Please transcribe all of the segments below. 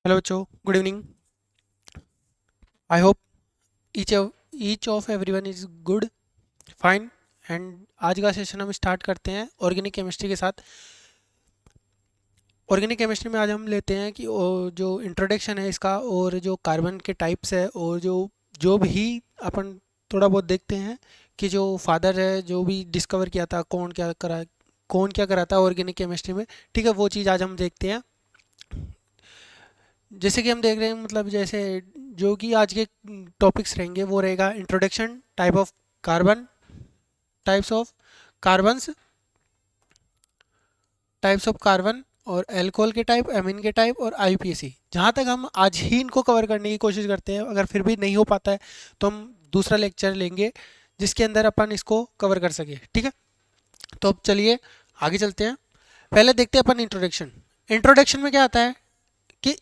Hello बच्चों, good evening. I hope each of everyone is good, fine. And आज का session हम start करते हैं ऑर्गेनिक केमिस्ट्री के साथ। ऑर्गेनिक केमिस्ट्री में आज हम लेते हैं कि जो इंट्रोडक्शन है इसका, और जो कार्बन के टाइप्स है, और जो जो भी अपन थोड़ा बहुत देखते हैं कि जो फादर है, जो भी डिस्कवर किया था, कौन क्या करा था ऑर्गेनिक केमिस्ट्री में। ठीक है, वो चीज़ आज हम देखते हैं। जैसे कि हम देख रहे हैं, मतलब जैसे जो कि आज के टॉपिक्स रहेंगे वो रहेगा introduction, types of carbons types of carbon, और अल्कोहल के टाइप, एमीन के टाइप, और आईयूपीएसी। जहाँ तक हम आज ही इनको कवर करने की कोशिश करते हैं। अगर फिर भी नहीं हो पाता है तो हम दूसरा लेक्चर लेंगे जिसके अंदर अपन इसको कवर कर सके। ठीक है, तो अब चलिए आगे चलते हैं। पहले देखते हैं अपन इंट्रोडक्शन। इंट्रोडक्शन में क्या आता है कि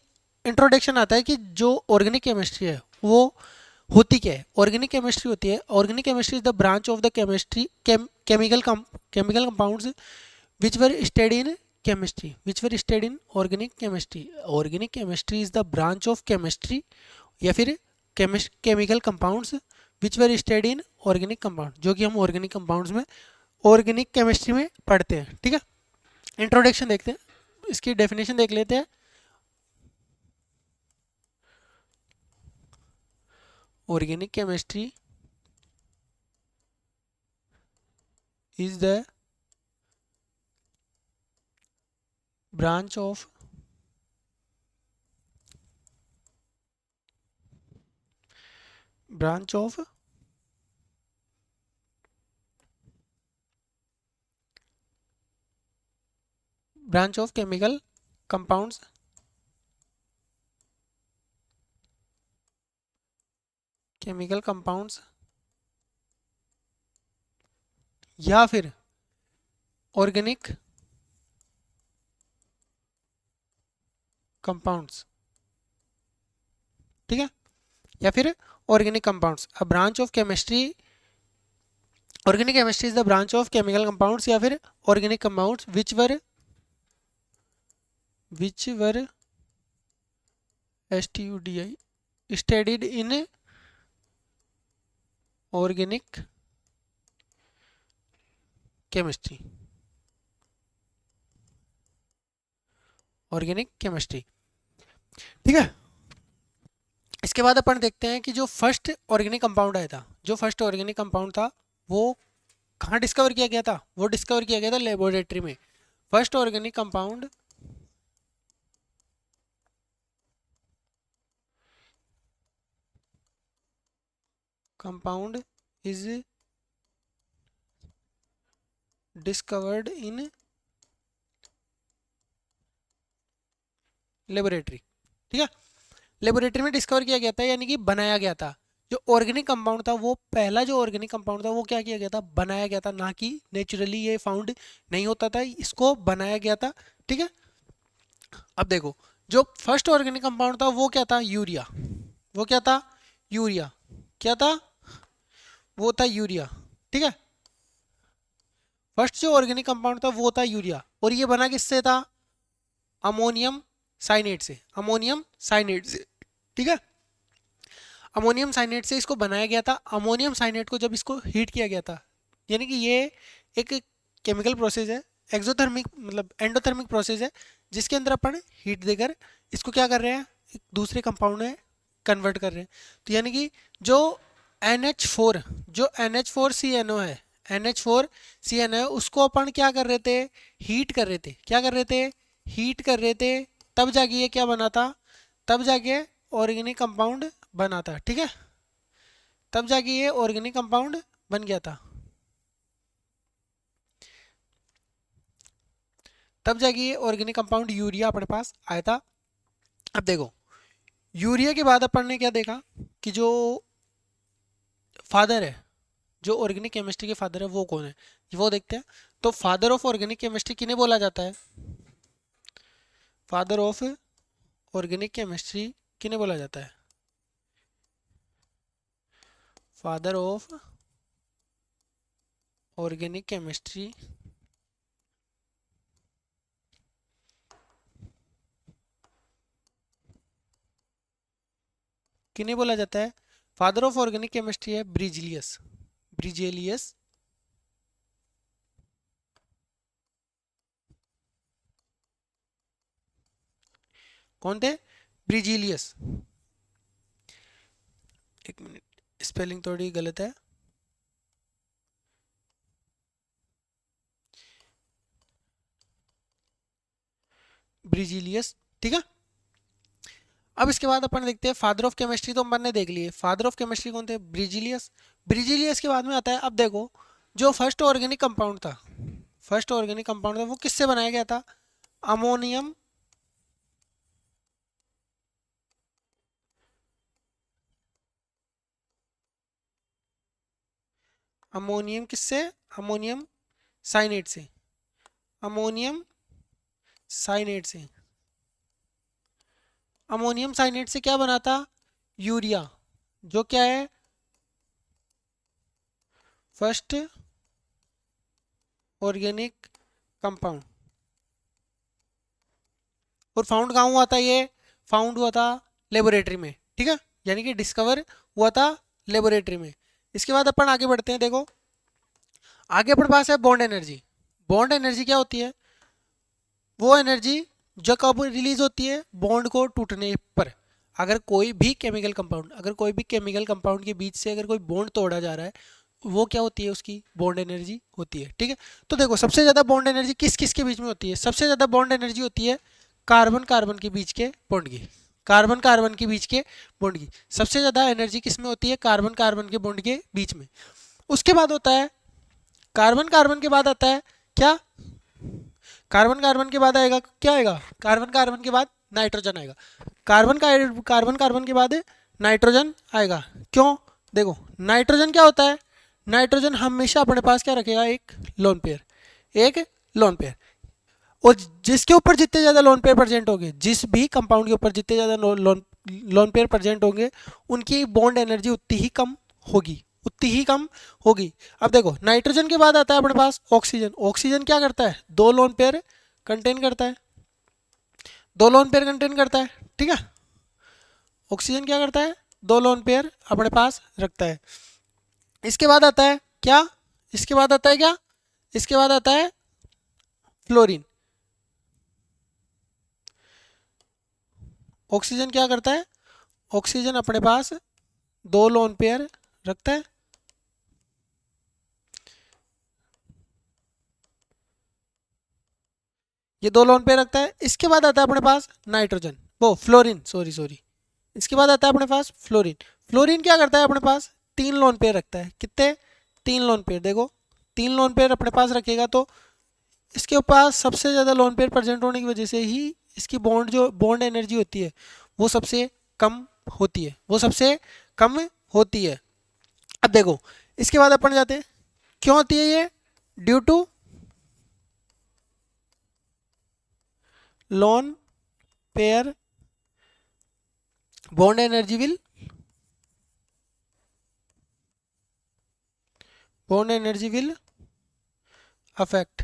इंट्रोडक्शन आता है कि जो ऑर्गेनिक केमिस्ट्री है वो होती क्या है। ऑर्गेनिक केमिस्ट्री होती है, organic chemistry is the branch of the chemical compounds which were studied in organic chemistry. Organic chemistry is the branch of chemistry या फिर chemical compounds which were study in organic compound, जो कि हम organic compounds में organic chemistry में पढ़ते हैं। ठीक है, इंट्रोडक्शन देखते हैं, इसकी डेफिनेशन देख लेते हैं। Organic chemistry is the branch of branch of branch of compounds chemical compounds या फिर ऑर्गेनिक कंपाउंड्स। ठीक है, या फिर organic compounds, a branch of chemistry. Organic chemistry is the branch of chemical compounds या फिर organic compounds which were studied in organic chemistry. Organic chemistry, ठीक है। इसके बाद अपन देखते हैं कि जो फर्स्ट ऑर्गेनिक कंपाउंड आया था, जो फर्स्ट ऑर्गेनिक कंपाउंड था वो कहाँ डिस्कवर किया गया था। वो डिस्कवर किया गया था लेबोरेटरी में। First organic compound is discovered in laboratory. ठीक है, लेबोरेटरी में डिस्कवर किया गया था, यानी कि बनाया गया था। जो ऑर्गेनिक कंपाउंड था, वो पहला जो ऑर्गेनिक कंपाउंड था वो क्या किया गया था, बनाया गया था, ना कि नेचुरली ये फाउंड नहीं होता था, इसको बनाया गया था। ठीक है, अब देखो, जो फर्स्ट ऑर्गेनिक कंपाउंड था वो क्या था, यूरिया। वो क्या था, यूरिया। क्या था, वो था यूरिया। ठीक है, फर्स्ट जो ऑर्गेनिक कंपाउंड था वो था यूरिया, और ये बना किससे था, अमोनियम साइनेट से। अमोनियम साइनेट से, ठीक है, अमोनियम साइनेट से इसको बनाया गया था। अमोनियम साइनेट को जब इसको हीट किया गया था, यानी कि ये एक केमिकल प्रोसेस है, एक्सोथर्मिक मतलब एंडोथर्मिक प्रोसेस है, जिसके अंदर अपन हीट देकर इसको क्या कर रहे हैं, एक दूसरे कंपाउंड में कन्वर्ट कर रहे हैं। तो यानी कि जो NH4, जो NH4CNO है, NH4CNO है, उसको अपन क्या कर रहे थे, हीट कर रहे थे। क्या कर रहे थे, हीट कर रहे थे। तब जाके ये क्या बना था, तब जाके ऑर्गेनिक कंपाउंड बना था। ठीक है, तब जाके ये ऑर्गेनिक कंपाउंड बन गया था। तब जाके ये ऑर्गेनिक कंपाउंड यूरिया अपने पास आया था। अब देखो, यूरिया के बाद अपन ने क्या देखा कि जो फादर है, जो ऑर्गेनिक केमिस्ट्री के फादर है वो कौन है, वो देखते हैं। तो फादर ऑफ ऑर्गेनिक केमिस्ट्री किन्हें बोला जाता है, फादर ऑफ ऑर्गेनिक केमिस्ट्री किन्हें बोला जाता है, फादर ऑफ ऑर्गेनिक केमिस्ट्री किन्हें बोला जाता है? फादर ऑफ ऑर्गेनिक केमिस्ट्री है ब्रिजेलियस। ब्रिजेलियस कौन थे? ब्रिजेलियस। एक मिनट, स्पेलिंग थोड़ी गलत है। ब्रिजेलियस, ठीक है। अब इसके बाद अपन देखते हैं फादर ऑफ केमिस्ट्री, तो अपन ने देख लिए फादर ऑफ केमिस्ट्री कौन थे? ब्रिजेलियस। ब्रिजेलियस के बाद में आता है, अब देखो, जो फर्स्ट ऑर्गेनिक कंपाउंड था, फर्स्ट ऑर्गेनिक कंपाउंड था वो किससे बनाया गया था? अमोनियम, अमोनियम किससे? अमोनियम साइनेट से। अमोनियम साइनेट से। अमोनियम साइनेट से क्या बना था? यूरिया, जो क्या है? First organic compound. और फाउंड कहाँ हुआ था ये? फाउंड हुआ था लेबोरेटरी में, ठीक है, यानी कि डिस्कवर हुआ था लेबोरेटरी में। इसके बाद अपन आगे बढ़ते हैं, देखो आगे अपने पास है बॉन्ड एनर्जी। बॉन्ड एनर्जी क्या होती है? वो एनर्जी जो कब रिलीज होती है? बॉन्ड को टूटने पर। अगर कोई भी केमिकल कंपाउंड, अगर कोई भी केमिकल कंपाउंड के बीच से अगर कोई बॉन्ड तोड़ा जा रहा है, वो क्या होती है? उसकी बॉन्ड एनर्जी होती है, ठीक है। तो देखो सबसे ज्यादा बॉन्ड एनर्जी किस किस के बीच में होती है? सबसे ज्यादा बॉन्ड एनर्जी होती है कार्बन कार्बन के बीच के बॉन्ड की। कार्बन कार्बन के बीच के बॉन्ड की सबसे ज्यादा एनर्जी किस में होती है? कार्बन कार्बन के बॉन्ड के बीच में। उसके बाद होता है, कार्बन कार्बन के बाद आता है क्या? कार्बन कार्बन के बाद आएगा क्या? आएगा कार्बन कार्बन के बाद नाइट्रोजन आएगा। कार्बन कार्बन के बाद नाइट्रोजन आएगा। क्यों? देखो नाइट्रोजन क्या होता है? नाइट्रोजन हमेशा अपने पास क्या रखेगा? एक लोन पेयर, एक लोन पेयर। और जिसके ऊपर जितने ज्यादा लोन पेयर प्रेजेंट होंगे, जिस भी कंपाउंड के ऊपर जितने ज्यादा लोन पेयर प्रेजेंट होंगे, उनकी बॉन्ड एनर्जी उतनी ही कम होगी, उतनी ही कम होगी। अब देखो नाइट्रोजन के बाद आता है अपने पास ऑक्सीजन। ऑक्सीजन क्या करता है? दो लोन पेयर कंटेन करता है, दो लोन पेयर कंटेन करता है, ठीक है। ऑक्सीजन क्या करता है? दो लोन पेयर अपने पास रखता है। इसके बाद आता है क्या? इसके बाद आता है क्या? इसके बाद आता है फ्लोरीन। ऑक्सीजन क्या करता है? ऑक्सीजन अपने पास दो लोन पेयर रखता है, ये दो लोन पेयर रखता है। इसके बाद आता है अपने पास नाइट्रोजन, वो फ्लोरीन, सॉरी सॉरी। इसके बाद आता है अपने पास फ्लोरीन। फ्लोरीन क्या करता है? अपने पास तीन लोन पेयर रखता है। कितने? तीन लोन पेयर। देखो तीन लोन पेयर अपने पास रखेगा, तो इसके पास सबसे ज़्यादा लोन पेयर प्रेजेंट होने की वजह से ही इसकी बॉन्ड, जो बॉन्ड एनर्जी होती है, वो सबसे कम होती है, वो सबसे कम होती है। अब देखो इसके बाद अपन जाते हैं, क्यों होती है ये? Due to lone pair bond energy will, bond energy will affect,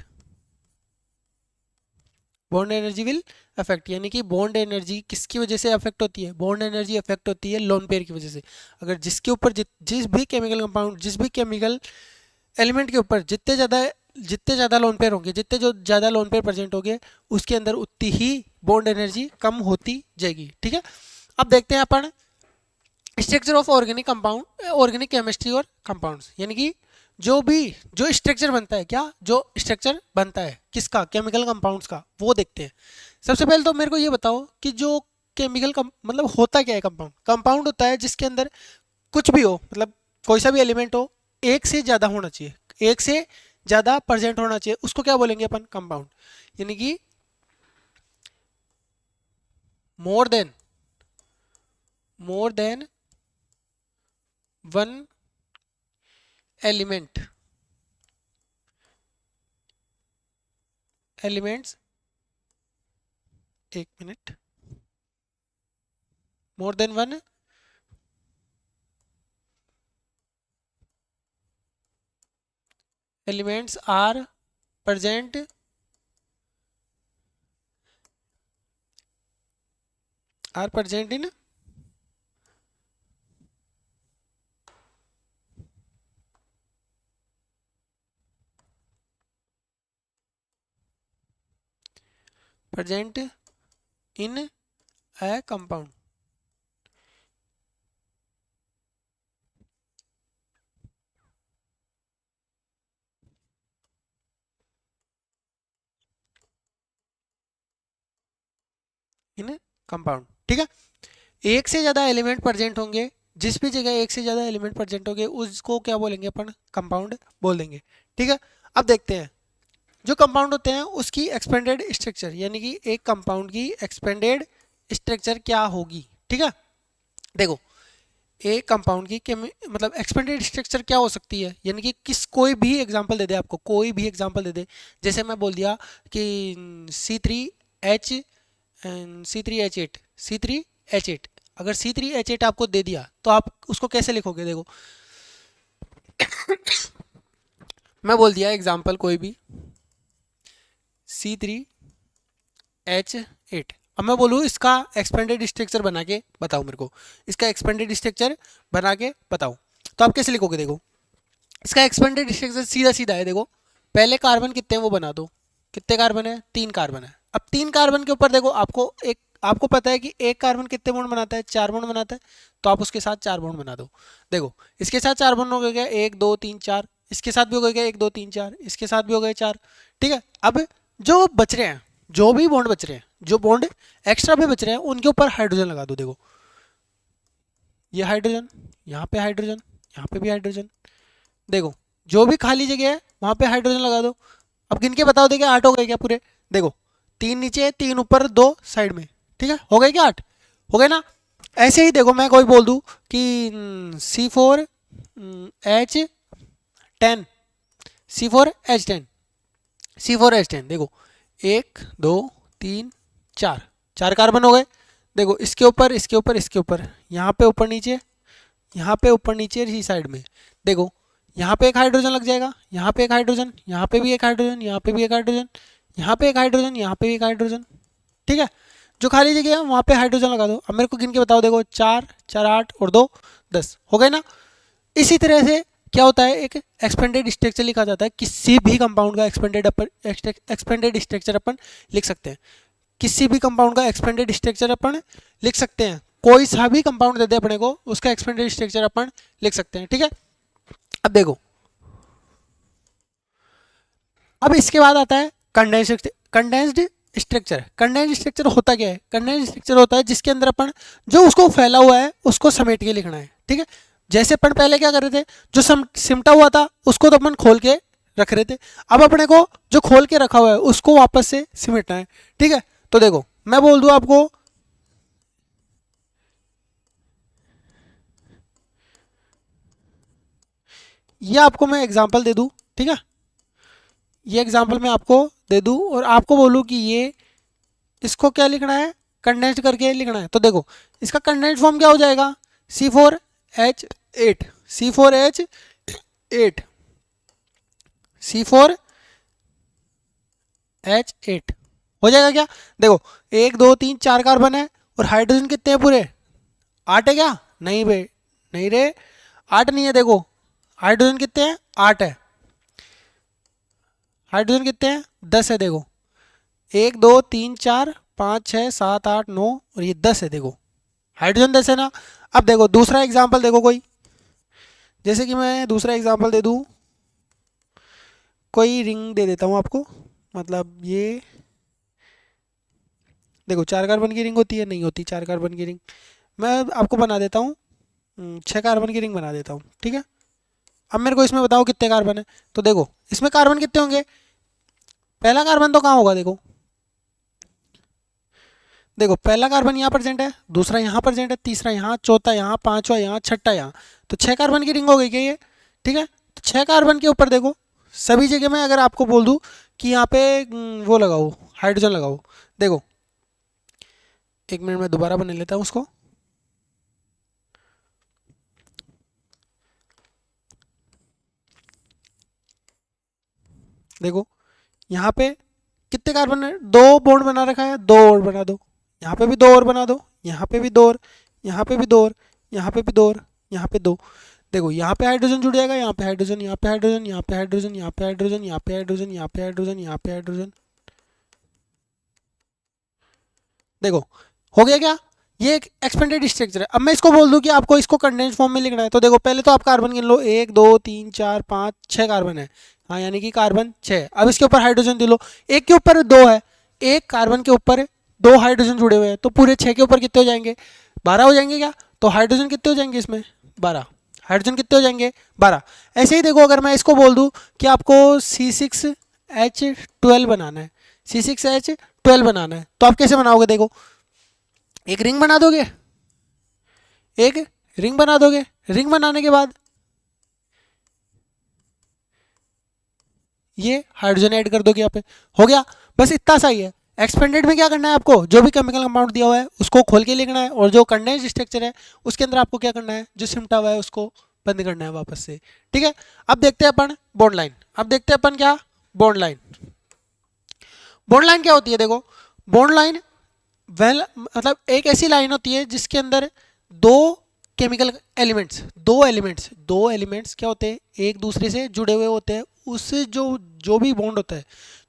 bond energy will affect, यानी कि बॉन्ड एनर्जी किसकी वजह से अफेक्ट होती है? बॉन्ड एनर्जी अफेक्ट होती है लोन पेयर की वजह से। अगर जिसके ऊपर जिस भी केमिकल कंपाउंड, जिस भी केमिकल एलिमेंट के ऊपर जितने ज़्यादा लोन पेयर होंगे, जितने जो ज़्यादा लोन पेयर प्रेजेंट होंगे, उसके अंदर उतनी ही बॉन्ड एनर्जी कम होती जाएगी, ठीक है। अब देखते हैं अपन structure of organic compound, organic chemistry और कंपाउंड्स, यानी कि जो स्ट्रक्चर बनता है, क्या जो स्ट्रक्चर बनता है किसका? केमिकल कंपाउंड्स का, वो देखते हैं। सबसे पहले तो मेरे को ये बताओ कि जो मतलब होता क्या है? कंपाउंड, कंपाउंड होता है जिसके अंदर कुछ भी हो, मतलब कोई सा भी एलिमेंट हो, एक से ज़्यादा होना चाहिए, एक से ज़्यादा प्रेजेंट होना चाहिए, उसको क्या बोलेंगे अपन? कंपाउंड। यानी कि more than, more than one element, elements, एक मिनट, more than one elements present are present in present in a compound. In compound, ठीक है। एक से ज्यादा एलिमेंट प्रेजेंट होंगे, जिस भी जगह एक से ज्यादा एलिमेंट प्रेजेंट होंगे उसको क्या बोलेंगे अपन, कंपाउंड बोल देंगे, ठीक है। अब देखते हैं जो कंपाउंड होते हैं उसकी एक्सपेंडेड स्ट्रक्चर, यानी कि एक कंपाउंड की एक्सपेंडेड स्ट्रक्चर क्या होगी, ठीक है। देखो एक कंपाउंड की मतलब एक्सपेंडेड स्ट्रक्चर क्या हो सकती है, यानी कि किस कोई भी एग्जांपल दे दे, आपको कोई भी एग्जांपल दे दे। जैसे मैं बोल दिया कि C3H C3H8 C3H8, अगर C3H8 आपको दे दिया तो आप उसको कैसे लिखोगे, देखो मैं बोल दिया एग्जांपल कोई भी C3H8, अब मैं बोलूँ इसका एक्सपेंडेड स्ट्रक्चर बना के बताओ मेरे को, इसका एक्सपेंडेड स्ट्रक्चर बना के बताओ, तो आप कैसे लिखोगे। देखो इसका एक्सपेंडेड स्ट्रक्चर सीधा सीधा है, देखो पहले कार्बन कितने हैं वो बना दो, कितने कार्बन है, 3 कार्बन है। अब 3 कार्बन के ऊपर देखो आपको पता है कि एक कार्बन कितने बॉन्ड बनाता है, 4 बॉन्ड बनाता है, तो आप उसके साथ 4 बॉन्ड बना दो। देखो इसके साथ 4 बॉन्ड हो गया, 1 2 3 4, इसके साथ भी हो गया 1 2 3 4, इसके साथ भी हो गए 4, ठीक है। अब जो बच रहे हैं, जो भी बॉन्ड बच रहे हैं, जो बॉन्ड एक्स्ट्रा भी बच रहे हैं उनके ऊपर हाइड्रोजन लगा दो। देखो ये हाइड्रोजन, यहाँ पे हाइड्रोजन, यहाँ पे भी हाइड्रोजन, देखो जो भी खाली जगह है वहां पे हाइड्रोजन लगा दो। अब गिन के बताओ, देखिए 8 हो गए क्या पूरे, देखो 3 नीचे 3 ऊपर 2 साइड में, ठीक है, हो गए क्या 8, हो गए ना। ऐसे ही देखो मैं कोई बोल दूं कि C4H10, C4H10, C4H10, देखो 1 2 3 4, 4 कार्बन हो गए। देखो इसके ऊपर इसके ऊपर इसके ऊपर, यहाँ पे ऊपर नीचे, यहाँ पे ऊपर नीचे इसी साइड में, देखो यहाँ पे एक हाइड्रोजन लग जाएगा, यहाँ पे एक हाइड्रोजन, यहाँ पे भी एक हाइड्रोजन, यहाँ पे भी एक हाइड्रोजन, यहाँ पे एक हाइड्रोजन, यहाँ पे भी एक हाइड्रोजन, ठीक है। जो खाली जगह है वहाँ पे हाइड्रोजन लगा दो। अब मेरे को गिन के बताओ, देखो 4 4 8 और 2 10 हो गए ना। इसी तरह से क्या होता है, एक एक्सपेंडेड स्ट्रक्चर लिखा जाता है, किसी भी कंपाउंड का एक्सपेंडेड स्ट्रक्चर अपन लिख सकते हैं, किसी भी कंपाउंड का एक्सपेंडेड स्ट्रक्चर अपन लिख सकते हैं, कोई सा भी कंपाउंड दे दे अपने को उसका एक्सपेंडेड स्ट्रक्चर अपन लिख सकते हैं, ठीक है। अब देखो अब इसके बाद आता है कंडेंस्ड स्ट्रक्चर। कंडेंस्ड स्ट्रक्चर होता क्या है, कंडेंस्ड स्ट्रक्चर होता है जिसके अंदर अपन जो उसको फैला हुआ है उसको समेट के लिखना है, ठीक है। जैसे अपन पहले क्या कर रहे थे, जो सिमटा हुआ था उसको तो अपन खोल के रख रहे थे, अब अपने को जो खोल के रखा हुआ है उसको वापस से सिमटना है, ठीक है। तो देखो मैं बोल दूं आपको, ये आपको मैं एग्जांपल दे दूं, ठीक है, ये एग्जांपल मैं आपको दे दूं और आपको बोलूं कि ये इसको क्या लिखना है, कंडेंस्ड करके लिखना है। तो देखो इसका कंडेंस्ड फॉर्म क्या हो जाएगा, C4H8, C4H8, C4H8 हो जाएगा क्या। देखो 1 2 3 4 कार्बन है और हाइड्रोजन कितने हैं पूरे, 8 है क्या, नहीं बे, नहीं रे, 8 नहीं है। देखो हाइड्रोजन कितने हैं, 8 है, हाइड्रोजन कितने हैं, 10 है। देखो 1 2 3 4 5 6 7 8 9 और ये 10 है, देखो हाइड्रोजन 10 है ना। अब देखो दूसरा एग्जाम्पल देखो कोई, जैसे कि मैं दूसरा एग्जाम्पल दे दूँ, कोई रिंग दे देता हूँ आपको, मतलब ये देखो 4 कार्बन की रिंग होती है, नहीं होती 4 कार्बन की रिंग, मैं आपको बना देता हूँ 6 कार्बन की रिंग बना देता हूँ, ठीक है। अब मेरे को इसमें बताओ कितने कार्बन है, तो देखो इसमें कार्बन कितने होंगे, पहला कार्बन तो कहाँ होगा, देखो देखो पहला कार्बन यहाँ प्रेजेंट है, दूसरा यहाँ प्रेजेंट है, तीसरा यहाँ, चौथा यहाँ, पांचवा यहाँ, छठा यहाँ, तो 6 कार्बन की रिंग हो गई क्या ये, ठीक है। तो 6 कार्बन के ऊपर देखो सभी जगह में अगर आपको बोल दूं कि यहाँ पे वो लगाओ, हाइड्रोजन लगाओ, देखो 1 मिनट में दोबारा बना लेता हूँ उसको, देखो यहाँ पे कितने कार्बन है, 2 बॉन्ड बना रखा है, 2 और बना दो, यहाँ पे भी 2 और बना दो, यहाँ पे भी 2 और, यहाँ पे भी 2 और, यहाँ पे भी 2 और, यहाँ पे 2, देखो यहाँ पे हाइड्रोजन जुड़ जाएगा, यहाँ पे हाइड्रोजन, यहाँ पे हाइड्रोजन, यहाँ पे हाइड्रोजन, यहाँ पे हाइड्रोजन, यहाँ पे हाइड्रोजन, यहाँ पे हाइड्रोजन, यहाँ पे हाइड्रोजन, यहाँ पे हाइड्रोजन, देखो हो गया क्या, ये एक एक्सपेंडेड स्ट्रक्चर है। अब मैं इसको बोल दूं कि आपको इसको कंडेंस फॉर्म में लिखना है, तो देखो पहले तो आप कार्बन गिन लो, 1 2 3 4 5 6 कार्बन है, हाँ यानी कि कार्बन 6। अब इसके ऊपर हाइड्रोजन दिलो, एक के ऊपर 2 है, एक कार्बन के ऊपर 2 हाइड्रोजन जुड़े हुए हैं, तो पूरे 6 के ऊपर कितने हो जाएंगे, 12 हो जाएंगे क्या। तो हाइड्रोजन कितने हो जाएंगे इसमें, 12। हाइड्रोजन कितने हो जाएंगे, 12। ऐसे ही देखो अगर मैं इसको बोल दूं कि आपको C6H12 बनाना है, C6H12 बनाना है, तो आप कैसे बनाओगे, देखो एक रिंग बना दोगे, एक रिंग बना दोगे, रिंग बनाने के बाद ये हाइड्रोजन ऐड कर दोगे यहाँ पे, हो गया। बस इतना सा ही है। एक्सपेंडेड में क्या करना है आपको, जो भी केमिकल कंपाउंड दिया हुआ है उसको खोल के लिखना है, और जो कंडेंस्ड स्ट्रक्चर है उसके अंदर आपको क्या करना है, जो सिमटा हुआ है उसको बंद करना है वापस से। ठीक है, अब देखते हैं अपन बॉन्ड लाइन। अब देखते हैं अपन क्या, बॉन्ड लाइन। बॉन्ड लाइन क्या होती है, देखो बॉन्ड लाइन वेल मतलब एक ऐसी लाइन होती है जिसके अंदर दो केमिकल एलिमेंट्स, दो एलिमेंट्स क्या होते हैं, एक दूसरे से जुड़े हुए होते हैं। उससे जो जो भी बॉन्ड होता है,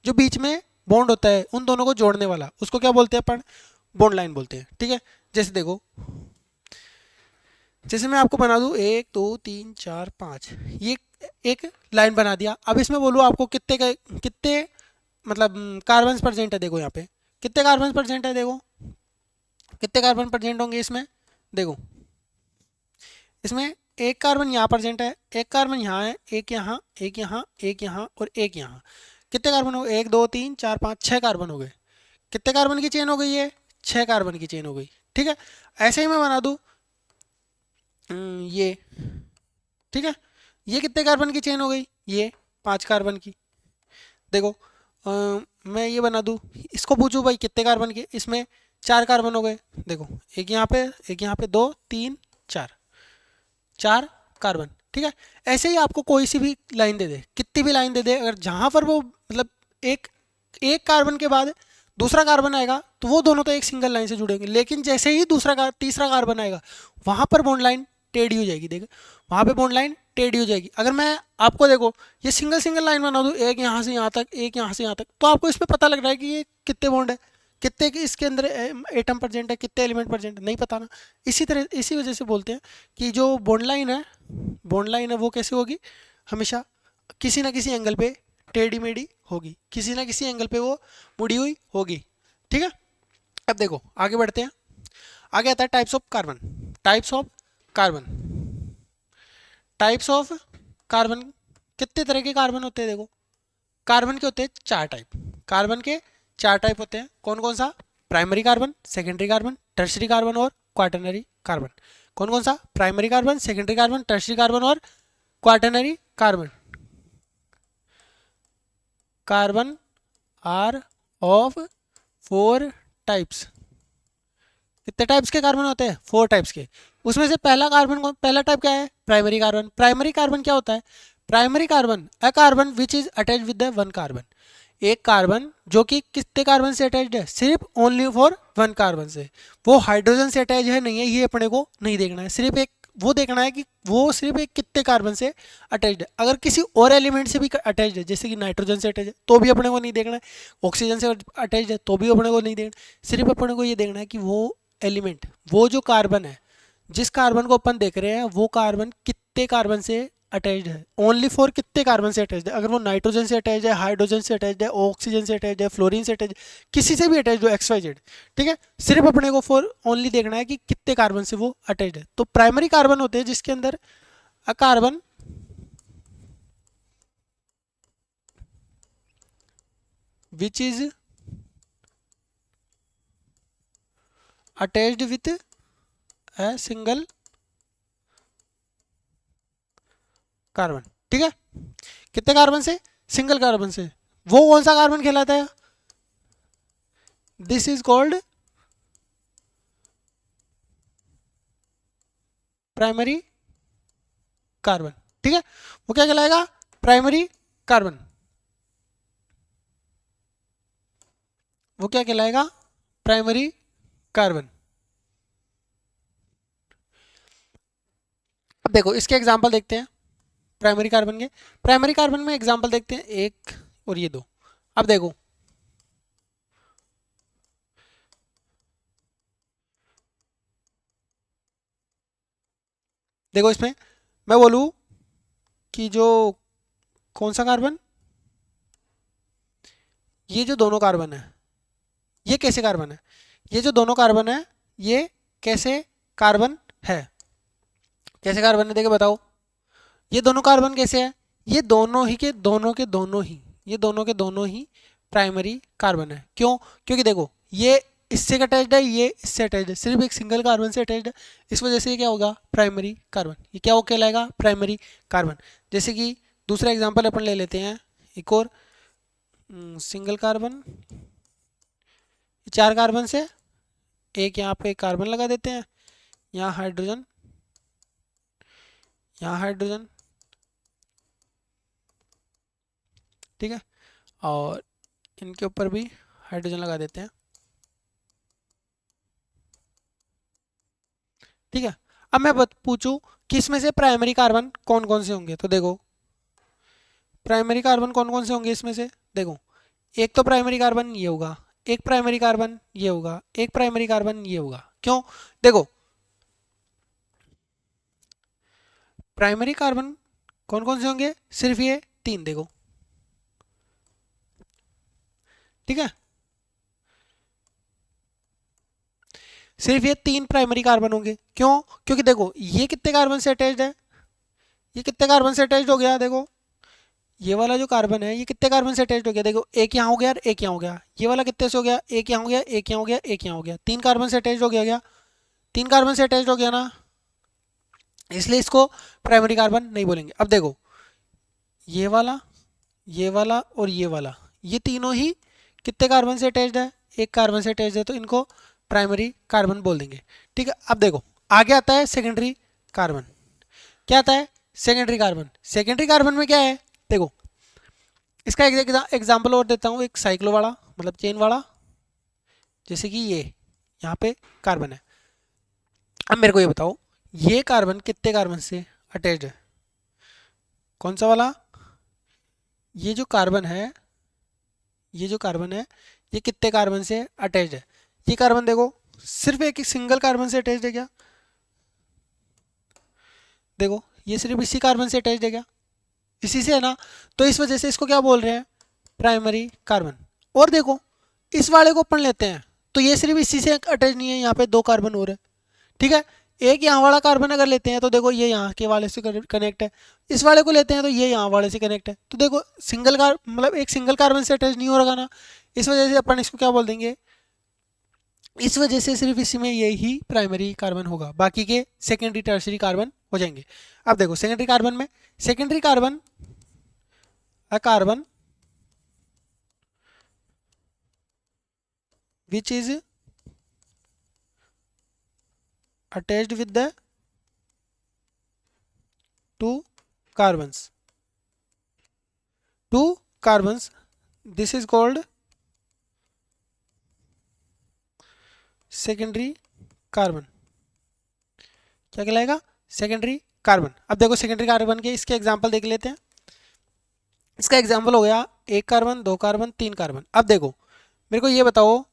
जो बीच में बॉन्ड होता है उन दोनों को जोड़ने वाला, उसको क्या बोलते हैं अपन, बॉन्ड लाइन बोलते हैं। ठीक है, जैसे देखो, जैसे मैं आपको बना दूं 1 2 3 4 5, ये एक लाइन बना दिया। अब इसमें बोलूँ आपको कितने मतलब कार्बन परसेंट है, देखो यहाँ पे कितने कार्बन परसेंट है, देखो कितने कार्बन परसेंट होंगे इसमें, देखो इसमें एक कार्बन यहाँ परसेंट है, एक कार्बन यहाँ है, एक यहाँ, एक यहाँ, एक यहाँ और एक यहाँ। कितने कार्बन हो गए, 1 2 3 4 5 6 कार्बन हो गए। कितने कार्बन की चेन हो गई है, 6 कार्बन की चेन हो गई। ठीक है, ऐसे ही मैं बना दूँ ये, ठीक है, ये कितने कार्बन की चेन हो गई, ये 5 कार्बन की। देखो मैं ये बना दूँ, इसको पूछूँ भाई कितने कार्बन के, इसमें 4 कार्बन हो गए। देखो एक यहाँ पे, एक यहाँ पे, 2 3 4, 4 कार्बन। ठीक है, ऐसे ही आपको कोई सी भी लाइन दे दे, कितनी भी लाइन दे दे, अगर जहाँ पर वो मतलब एक एक कार्बन के बाद दूसरा कार्बन आएगा तो वो दोनों तो एक सिंगल लाइन से जुड़ेंगे, लेकिन जैसे ही तीसरा कार्बन आएगा वहाँ पर बॉन्ड लाइन टेढ़ी हो जाएगी। देखो वहाँ पे बॉन्ड लाइन टेढ़ी हो जाएगी। अगर मैं आपको देखो ये सिंगल सिंगल लाइन बना दूँ, एक यहाँ से यहाँ तक, एक यहाँ से यहाँ तक, तो आपको इसमें पता लग रहा है कि ये कितने बॉन्ड है, कितने की इसके अंदर एटम परसेंट है, कितने एलिमेंट परसेंट, नहीं पता ना। इसी तरह इसी वजह से बोलते हैं कि जो बॉन्ड लाइन है वो कैसे होगी, हमेशा किसी ना किसी एंगल पे टेढ़ी मेढ़ी होगी, किसी ना किसी एंगल पे वो मुड़ी हुई होगी। ठीक है, अब देखो आगे बढ़ते हैं। आगे आता है types of carbon. Types of carbon, types of carbon, कितने तरह के कार्बन होते हैं, देखो कार्बन के होते हैं 4 टाइप। कार्बन के 4 टाइप होते हैं, कौन कौन सा, primary carbon, secondary carbon, tertiary carbon और क्वाटरनरी कार्बन। कौन कौन सा, primary carbon, secondary carbon, tertiary carbon और quaternary carbon. Carbon are of 4 types. कितने टाइप्स के कार्बन होते हैं, 4 टाइप्स के। उसमें से पहला टाइप क्या है, प्राइमरी कार्बन। प्राइमरी कार्बन क्या होता है, primary carbon a carbon which is attach with the one carbon. एक कार्बन जो कि कितने कार्बन से अटैच्ड है, सिर्फ ओनली फॉर वन कार्बन से, वो हाइड्रोजन से अटैच है नहीं है, ये अपने को नहीं देखना है, सिर्फ एक वो देखना है कि वो सिर्फ एक कितने कार्बन से अटैच्ड है। अगर किसी और एलिमेंट से भी अटैच्ड है, जैसे कि नाइट्रोजन से अटैच है, तो भी अपने को नहीं देखना है। ऑक्सीजन से अटैच्ड है तो भी अपने को नहीं देखना, सिर्फ अपने को ये देखना है कि वो एलिमेंट, वो जो कार्बन है, जिस कार्बन को अपन देख रहे हैं वो कार्बन कितने कार्बन से अटैच्ड है, ओनली फॉर कितने कार्बन से अटैच्ड है। अगर वो नाइट्रोजन से अटैच्ड है, हाइड्रोजन से अटैच्ड है, ऑक्सीजन से अटैच्ड है, फ्लोरीन से अटैच्ड, किसी से भी अटैच्ड हो, एक्स वाई जेड। ठीक है, सिर्फ अपने को फॉर ओनली देखना है कि कितने कार्बन से वो अटैच्ड है। तो प्राइमरी कार्बन होते हैं जिसके अंदर a carbon which is attached with a single carbon. ठीक है, कितने कार्बन से, सिंगल कार्बन से। वो कौन सा कार्बन कहलाता है, this is called primary carbon. ठीक है, वो क्या कहलाएगा, प्राइमरी कार्बन। वो क्या कहलाएगा, प्राइमरी कार्बन। अब देखो इसके एग्जांपल देखते हैं प्राइमरी कार्बन के। प्राइमरी कार्बन में एग्जांपल देखते हैं, एक और ये दो। अब देखो देखो इसमें मैं बोलूँ कि जो कौन सा कार्बन, ये जो दोनों कार्बन है ये कैसे कार्बन है, ये जो दोनों कार्बन है ये कैसे कार्बन है, कैसे कार्बन है देखो बताओ। ये दोनों कार्बन कैसे है, ये दोनों ही के दोनों के दोनों ही, ये दोनों के दोनों ही प्राइमरी कार्बन है। क्यों, क्योंकि देखो ये इससे अटैच्ड है, ये इससे अटैच्ड है, सिर्फ एक सिंगल कार्बन से अटैच्ड है, इस वजह से ये क्या होगा प्राइमरी कार्बन, ये क्या हो कहलाएगा प्राइमरी कार्बन। जैसे कि दूसरा एग्जांपल अपन ले लेते हैं एक और, सिंगल कार्बन, चार कार्बन से एक यहाँ पे कार्बन लगा देते हैं, यहाँ हाइड्रोजन, यहाँ हाइड्रोजन, ठीक है, और इनके ऊपर भी हाइड्रोजन लगा देते हैं, ठीक है। अब मैं पूछूं कि इसमें से प्राइमरी कार्बन कौन कौन से होंगे, तो देखो प्राइमरी कार्बन कौन कौन से होंगे इसमें से, देखो एक तो प्राइमरी कार्बन ये होगा, एक प्राइमरी कार्बन ये होगा, एक प्राइमरी कार्बन ये होगा। क्यों, देखो प्राइमरी कार्बन कौन कौन से होंगे, सिर्फ ये तीन, देखो ठीक है, सिर्फ ये तीन प्राइमरी कार्बन होंगे। क्यों, क्योंकि देखो ये कितने कार्बन से अटैच्ड है, ये कितने कार्बन से अटैच्ड हो गया, देखो ये वाला जो कार्बन है ये कितने कार्बन से अटैच्ड हो गया, देखो एक यहाँ हो गया और एक यहाँ हो गया, ये वाला कितने से हो गया, एक यहाँ हो गया, एक यहाँ हो गया, एक यहाँ हो गया, तीन कार्बन से अटैच्ड हो गया, तीन कार्बन से अटैच्ड हो गया ना, इसलिए इसको प्राइमरी कार्बन नहीं बोलेंगे। अब देखो ये वाला, ये वाला और ये वाला, ये तीनों ही कितने कार्बन से अटैच्ड है, एक कार्बन से अटैच्ड है, तो इनको प्राइमरी कार्बन बोल देंगे, ठीक है। अब देखो आगे आता है सेकेंडरी कार्बन, क्या आता है सेकेंडरी कार्बन, सेकेंडरी कार्बन में क्या है, देखो इसका एक एग्जाम्पल और देता हूँ, एक साइक्लो वाला मतलब चेन वाला, जैसे कि ये यहाँ पे कार्बन है। अब मेरे को ये बताओ ये कार्बन कितने कार्बन से अटैच्ड है, कौन सा वाला, ये जो कार्बन है, ये जो कार्बन है ये कितने कार्बन से अटैच्ड है, ये कार्बन देखो सिर्फ एक सिंगल कार्बन से अटैच्ड है क्या, देखो ये सिर्फ इसी कार्बन से अटैच्ड है क्या, इसी से है ना, तो इस वजह से इसको क्या बोल रहे हैं प्राइमरी कार्बन। और देखो इस वाले को अपन लेते हैं तो ये सिर्फ इसी से अटैच नहीं है, यहाँ पे दो कार्बन और है, ठीक है, एक यहाँ वाला कार्बन अगर लेते हैं तो देखो ये यहाँ के वाले से कनेक्ट है, इस वाले को लेते हैं तो ये यहाँ वाले से कनेक्ट है, तो देखो सिंगल मतलब एक सिंगल कार्बन से अटैच नहीं हो रहा ना, इस वजह से अपन इसको क्या बोल देंगे, इस वजह से सिर्फ इसी में ये ही प्राइमरी कार्बन होगा, बाकी के सेकेंडरी टर्सरी कार्बन हो जाएंगे। अब देखो सेकेंडरी कार्बन में, secondary carbon a carbon which is attached with the two carbons, this is called secondary carbon, क्या कहलाएगा सेकेंडरी कार्बन। अब देखो सेकेंडरी कार्बन के इसके एग्जांपल देख लेते हैं, इसका एग्जांपल हो गया एक कार्बन, दो कार्बन, तीन कार्बन। अब देखो मेरे को ये बताओ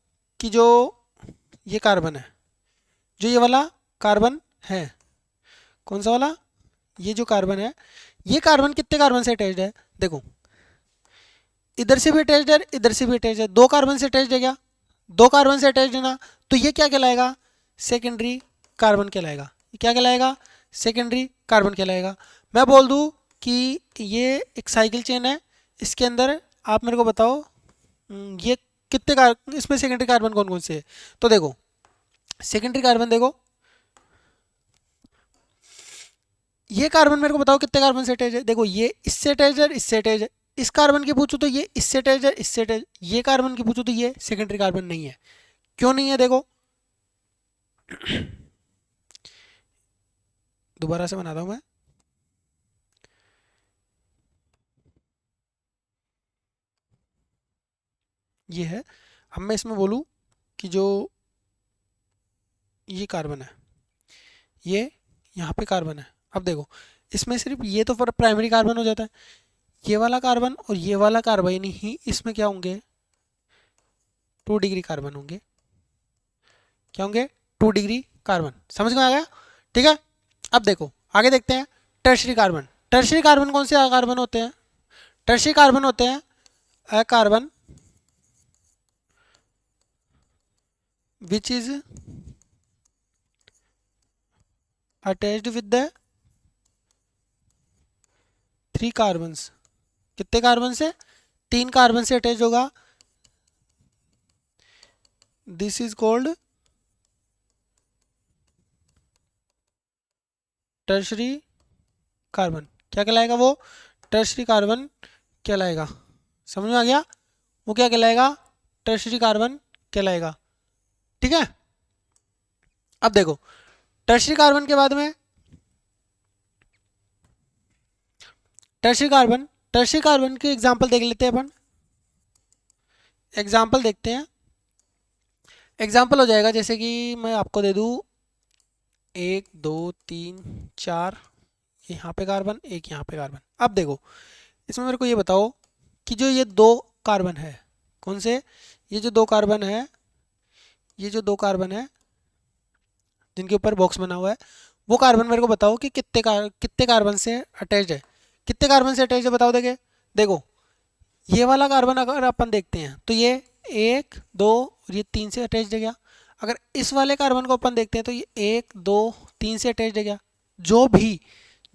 कि जो ये कार्बन है, जो ये वाला कार्बन है, कौन सा वाला, ये जो कार्बन है ये कार्बन कितने कार्बन से अटैच्ड है, देखो इधर से भी अटैच्ड है, इधर से भी अटैच्ड है, दो कार्बन से अटैच्ड है क्या, दो कार्बन से अटैच्ड है ना, तो ये क्या कहलाएगा सेकेंडरी कार्बन कहलाएगा, क्या कहलाएगा सेकेंडरी कार्बन कहलाएगा। मैं बोल दूं कि ये एक साइकिल चेन है, इसके अंदर आप मेरे को बताओ ये कितने इसमें सेकेंडरी कार्बन कौन कौन से है, तो देखो सेकेंडरी कार्बन देखो ये कार्बन मेरे को बताओ कितने कार्बन से अटैच है, देखो ये इससे अटैच है, इससे अटैच है, इस कार्बन की पूछूं तो ये इससे अटैच है, इससे अटैच, ये कार्बन की पूछूं तो ये सेकेंडरी कार्बन नहीं है। क्यों नहीं है, देखो दोबारा से बनाता हूं मैं, ये है। अब मैं इसमें बोलूं कि जो ये कार्बन है, ये यहाँ पे कार्बन है, अब देखो इसमें सिर्फ ये तो प्राइमरी कार्बन हो जाता है, ये वाला कार्बन और ये वाला कार्बन ही इसमें क्या होंगे 2 डिग्री कार्बन होंगे, क्या होंगे 2 डिग्री कार्बन, समझ में आ गया, ठीक है। अब देखो आगे देखते हैं टर्शरी कार्बन। टर्शरी कार्बन कौन से कार्बन होते हैं? टर्शरी कार्बन होते हैं a carbon which is attached with the 3 carbons. कितने कार्बन से? 3 कार्बन से अटैच होगा। This is called tertiary carbon. क्या कहलाएगा वो? टर्शरी कार्बन कहलाएगा। समझ में आ गया? वो क्या कहलाएगा? टर्शरी कार्बन कहलाएगा। ठीक है। अब देखो टर्शरी कार्बन के बाद में टर्शरी कार्बन के एग्जांपल देख लेते हैं अपन। एग्जांपल देखते हैं। एग्जांपल हो जाएगा जैसे कि मैं आपको दे दूं 1 2 3 4 यहाँ पे कार्बन, एक यहाँ पे कार्बन। अब देखो इसमें मेरे को ये बताओ कि जो ये 2 कार्बन है, कौन से? ये जो 2 कार्बन है, ये जो 2 कार्बन है जिनके ऊपर बॉक्स बना हुआ है, वो कार्बन मेरे को बताओ कि कितने कार्बन से अटैच्ड है। कितने कार्बन से अटैच्ड है बताओ। देखो ये वाला कार्बन अगर अपन देखते हैं तो ये 1 2 और ये 3 से अटैच्ड है क्या? अगर इस वाले कार्बन को अपन देखते हैं तो ये 1 2 3 से अटैच्ड है क्या?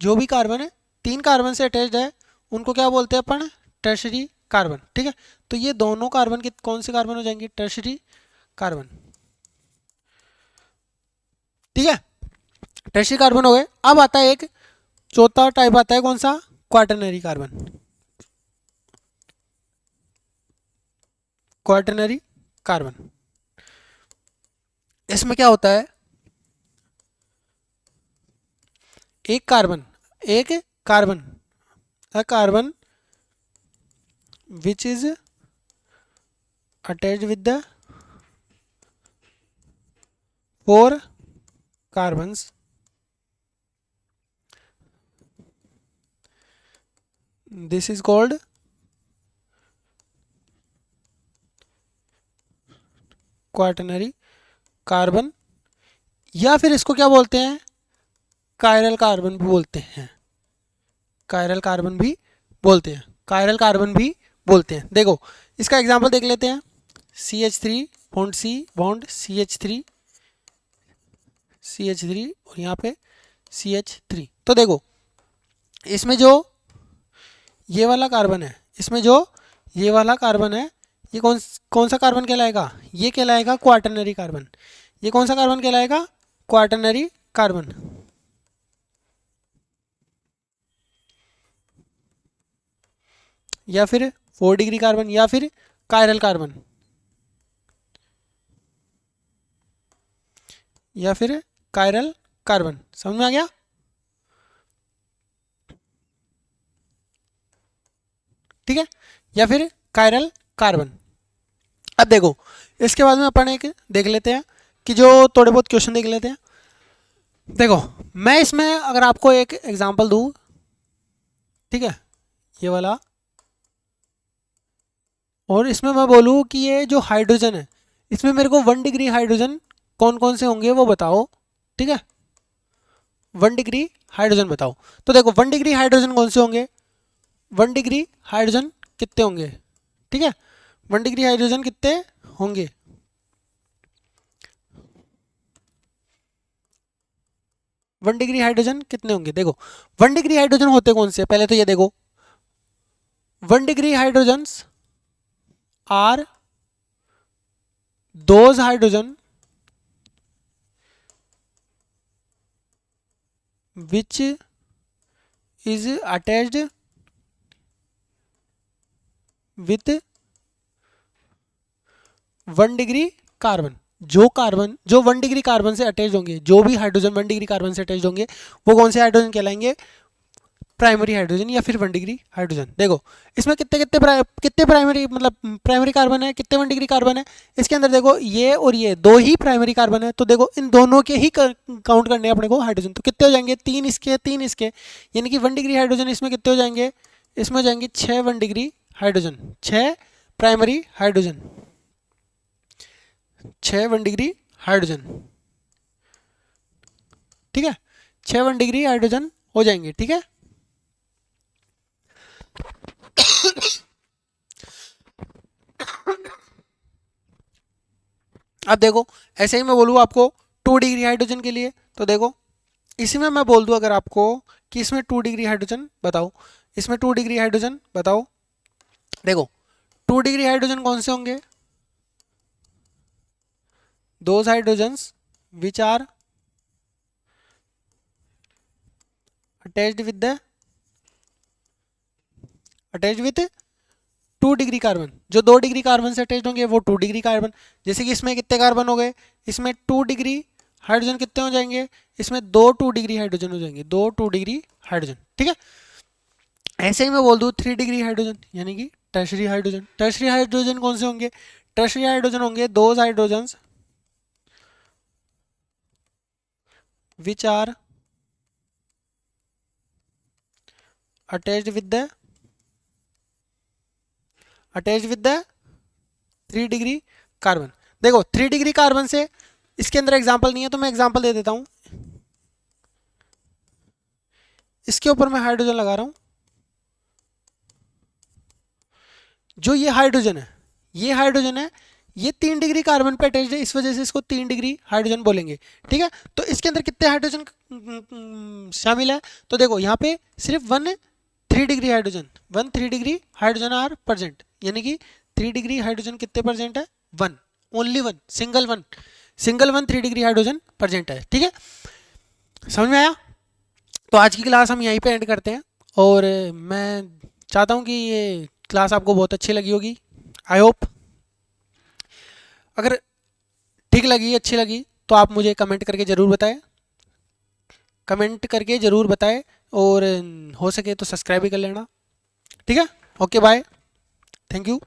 जो भी कार्बन है 3 कार्बन से अटैच्ड है उनको क्या बोलते हैं अपन? Tertiary carbon. ठीक है। तो ये दोनों कार्बन के कौन से कार्बन हो जाएंगे? Tertiary carbon. ठीक है। टर्शरी कार्बन हो गए। अब आता है एक चौथा टाइप आता है, कौन सा? Quaternary carbon. क्वाटरनरी कार्बन इसमें क्या होता है? एक carbon a carbon which is attached with the 4 carbons this is called quaternary carbon, या फिर इसको क्या बोलते हैं? कायरल कार्बन भी बोलते हैं। कायरल कार्बन भी बोलते हैं। कायरल कार्बन भी बोलते हैं। देखो इसका एग्जांपल देख लेते हैं। CH3 bond C bond CH3 और यहाँ पे CH3। तो देखो इसमें जो ये वाला कार्बन है, इसमें जो ये वाला कार्बन है, ये कौन सा कार्बन कहलाएगा? ये कहलाएगा क्वाटरनरी कार्बन। ये कौन सा कार्बन कहलाएगा? Quaternary carbon. या फिर 4 डिग्री कार्बन, या फिर कायरल कार्बन, या फिर कायरल कार्बन। समझ में आ गया? ठीक है। या फिर कायरल कार्बन। अब देखो इसके बाद में अपन एक देख लेते हैं कि जो थोड़े बहुत क्वेश्चन देख लेते हैं। देखो मैं इसमें अगर आपको एक एग्जांपल दूं, ठीक है, ये वाला, और इसमें मैं बोलूँ कि ये जो हाइड्रोजन है इसमें मेरे को 1 डिग्री हाइड्रोजन कौन कौन से होंगे वो बताओ। ठीक है। 1 डिग्री हाइड्रोजन बताओ। तो देखो 1 डिग्री हाइड्रोजन कौन से होंगे? 1 डिग्री हाइड्रोजन कितने होंगे? ठीक है। 1 डिग्री हाइड्रोजन कितने होंगे? 1 डिग्री हाइड्रोजन कितने होंगे? देखो 1 डिग्री हाइड्रोजन होते कौन से? पहले तो ये देखो 1 degree hydrogens are those hydrogen which is attached with 1 degree carbon. जो 1 डिग्री कार्बन से अटैच होंगे, जो भी हाइड्रोजन 1 डिग्री कार्बन से अटैच होंगे वो कौन से हाइड्रोजन कहलाएंगे? प्राइमरी हाइड्रोजन या फिर 1 डिग्री हाइड्रोजन। देखो इसमें कितने प्राइमरी मतलब प्राइमरी कार्बन है, कितने 1 डिग्री कार्बन है? इसके अंदर देखो ये और ये 2 ही प्राइमरी कार्बन है। तो देखो इन दोनों के ही काउंट करने हैं अपने को हाइड्रोजन। तो कितने हो जाएंगे? 3 इसके 3 इसके, यानी कि 1 डिग्री हाइड्रोजन इसमें कितने हो जाएंगे? इसमें हो जाएंगे 6 1 degree hydrogen, 6 primary hydrogen, 6 1 degree hydrogen. ठीक है। 6 1 डिग्री हाइड्रोजन हो जाएंगे, ठीक है। अब देखो ऐसे ही मैं बोलूँ आपको 2 डिग्री हाइड्रोजन के लिए, तो देखो इसी में मैं बोल दूँ अगर आपको कि इसमें 2 डिग्री हाइड्रोजन बताओ, इसमें 2 डिग्री हाइड्रोजन बताओ, देखो 2 डिग्री हाइड्रोजन कौन से होंगे, those hydrogens which are attached with the attached with 2 degree carbon, जो 2 डिग्री कार्बन से अटैच्ड होंगे वो 2 डिग्री कार्बन। जैसे कि इसमें कितने कार्बन हो गए, इसमें 2 डिग्री हाइड्रोजन कितने हो जाएंगे, इसमें 2 डिग्री हाइड्रोजन हो जाएंगे, 2 डिग्री हाइड्रोजन, ठीक है। ऐसे ही मैं बोल दूँ 3 डिग्री हाइड्रोजन यानी कि टर्शरी हाइड्रोजन। टर्शरी हाइड्रोजन कौन से होंगे, टर्शरी हाइड्रोजन होंगे those hydrogens which are attached with the 3 degree carbon. देखो 3 डिग्री कार्बन से इसके अंदर एग्जांपल नहीं है तो मैं एग्जांपल दे देता हूं, इसके ऊपर मैं हाइड्रोजन लगा रहा हूं, जो ये हाइड्रोजन है, ये हाइड्रोजन है, ये 3 डिग्री कार्बन पे अटैच्ड है, इस वजह से इसको 3 डिग्री हाइड्रोजन बोलेंगे, ठीक है। तो इसके अंदर कितने हाइड्रोजन शामिल है, तो देखो यहाँ पे सिर्फ 3 degree hydrogen, 3 degree hydrogen are present, यानी कि 3 डिग्री हाइड्रोजन कितने प्रेजेंट है, 1, only 1, single one 3 degree hydrogen present है, ठीक है। समझ में आया। तो आज की क्लास हम यहीं पे एंड करते हैं, और मैं चाहता हूँ कि ये क्लास आपको बहुत अच्छी लगी होगी, आई होप। अगर ठीक लगी, अच्छी लगी, तो आप मुझे कमेंट करके ज़रूर बताएं, और हो सके तो सब्सक्राइब भी कर लेना, ठीक है। Okay bye, thank you.